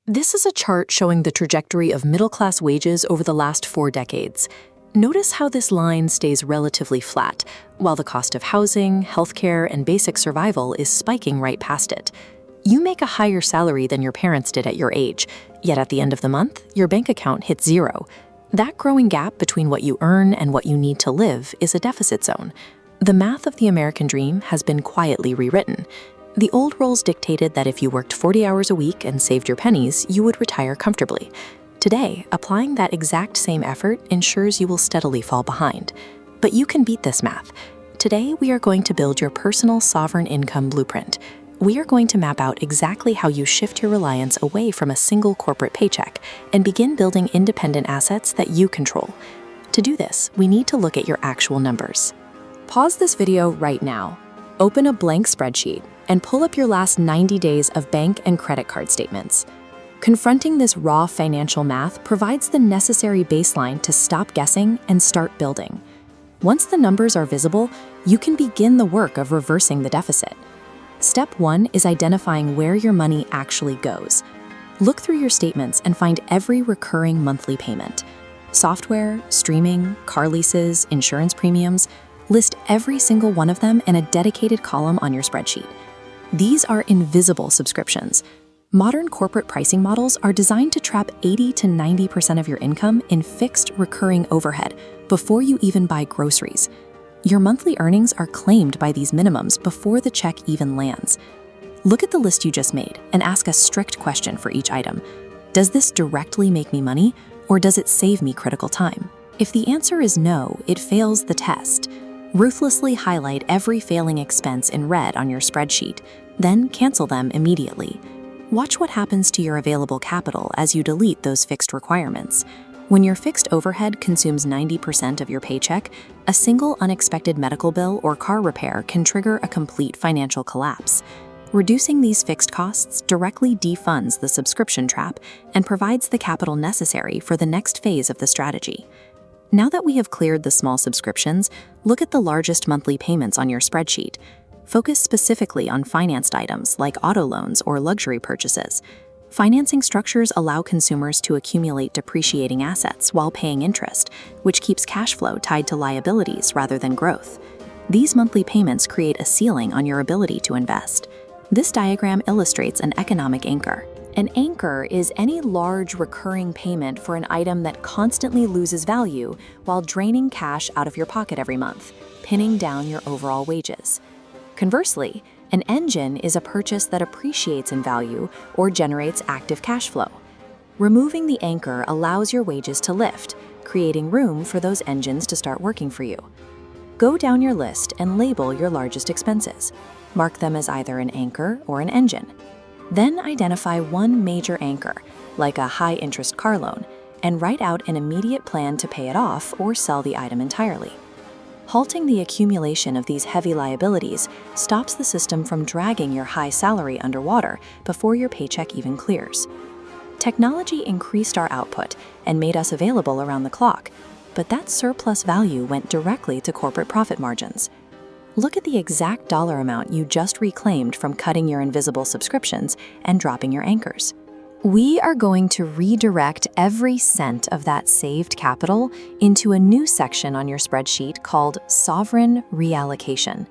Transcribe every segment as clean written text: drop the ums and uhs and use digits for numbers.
This is a chart showing the trajectory of middle-class wages over the last 4 decades. Notice how this line stays relatively flat, while the cost of housing, healthcare, and basic survival is spiking right past it. You make a higher salary than your parents did at your age, yet at the end of the month, your bank account hits zero. That growing gap between what you earn and what you need to live is a deficit zone. The math of the American dream has been quietly rewritten. The old rules dictated that if you worked 40 hours a week and saved your pennies, you would retire comfortably. Today, applying that exact same effort ensures you will steadily fall behind. But you can beat this math. Today, we are going to build your personal sovereign income blueprint. We are going to map out exactly how you shift your reliance away from a single corporate paycheck and begin building independent assets that you control. To do this, we need to look at your actual numbers. Pause this video right now. Open a blank spreadsheet and pull up your last 90 days of bank and credit card statements. Confronting this raw financial math provides the necessary baseline to stop guessing and start building. Once the numbers are visible, you can begin the work of reversing the deficit. Step 1 is identifying where your money actually goes. Look through your statements and find every recurring monthly payment. Software, streaming, car leases, insurance premiums. List every single one of them in a dedicated column on your spreadsheet. These are invisible subscriptions. Modern corporate pricing models are designed to trap 80 to 90% of your income in fixed recurring overhead before you even buy groceries. Your monthly earnings are claimed by these minimums before the check even lands. Look at the list you just made and ask a strict question for each item. Does this directly make me money, or does it save me critical time? If the answer is no, it fails the test. Ruthlessly highlight every failing expense in red on your spreadsheet, then cancel them immediately. Watch what happens to your available capital as you delete those fixed requirements. When your fixed overhead consumes 90% of your paycheck, a single unexpected medical bill or car repair can trigger a complete financial collapse. Reducing these fixed costs directly defunds the subscription trap and provides the capital necessary for the next phase of the strategy. Now that we have cleared the small subscriptions, look at the largest monthly payments on your spreadsheet. Focus specifically on financed items like auto loans or luxury purchases. Financing structures allow consumers to accumulate depreciating assets while paying interest, which keeps cash flow tied to liabilities rather than growth. These monthly payments create a ceiling on your ability to invest. This diagram illustrates an economic anchor. An anchor is any large recurring payment for an item that constantly loses value while draining cash out of your pocket every month, pinning down your overall wages. Conversely, an engine is a purchase that appreciates in value or generates active cash flow. Removing the anchor allows your wages to lift, creating room for those engines to start working for you. Go down your list and label your largest expenses. Mark them as either an anchor or an engine. Then identify one major anchor, like a high-interest car loan, and write out an immediate plan to pay it off or sell the item entirely. Halting the accumulation of these heavy liabilities stops the system from dragging your high salary underwater before your paycheck even clears. Technology increased our output and made us available around the clock, but that surplus value went directly to corporate profit margins. Look at the exact dollar amount you just reclaimed from cutting your invisible subscriptions and dropping your anchors. We are going to redirect every cent of that saved capital into a new section on your spreadsheet called Sovereign Reallocation.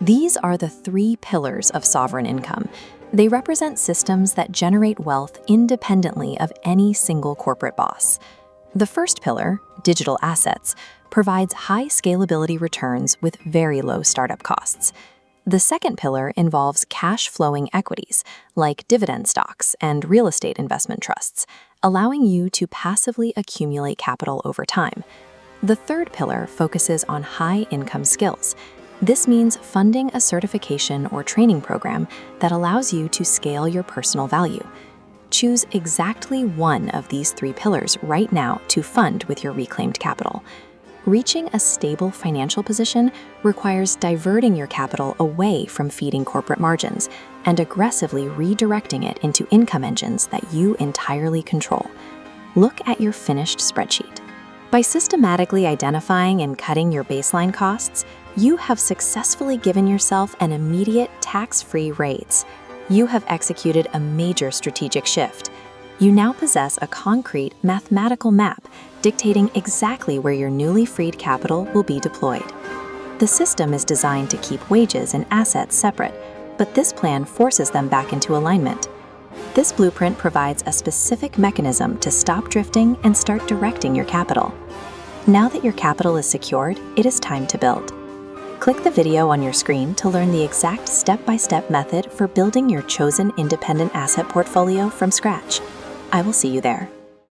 These are the 3 pillars of sovereign income. They represent systems that generate wealth independently of any single corporate boss. The first pillar, digital assets, provides high scalability returns with very low startup costs. The second pillar involves cash-flowing equities, like dividend stocks and real estate investment trusts, allowing you to passively accumulate capital over time. The third pillar focuses on high-income skills. This means funding a certification or training program that allows you to scale your personal value. Choose exactly one of these 3 pillars right now to fund with your reclaimed capital. Reaching a stable financial position requires diverting your capital away from feeding corporate margins and aggressively redirecting it into income engines that you entirely control. Look at your finished spreadsheet. By systematically identifying and cutting your baseline costs, you have successfully given yourself an immediate tax-free rates. You have executed a major strategic shift. You now possess a concrete mathematical map dictating exactly where your newly freed capital will be deployed. The system is designed to keep wages and assets separate, but this plan forces them back into alignment. This blueprint provides a specific mechanism to stop drifting and start directing your capital. Now that your capital is secured, it is time to build. Click the video on your screen to learn the exact step-by-step method for building your chosen independent asset portfolio from scratch. I will see you there.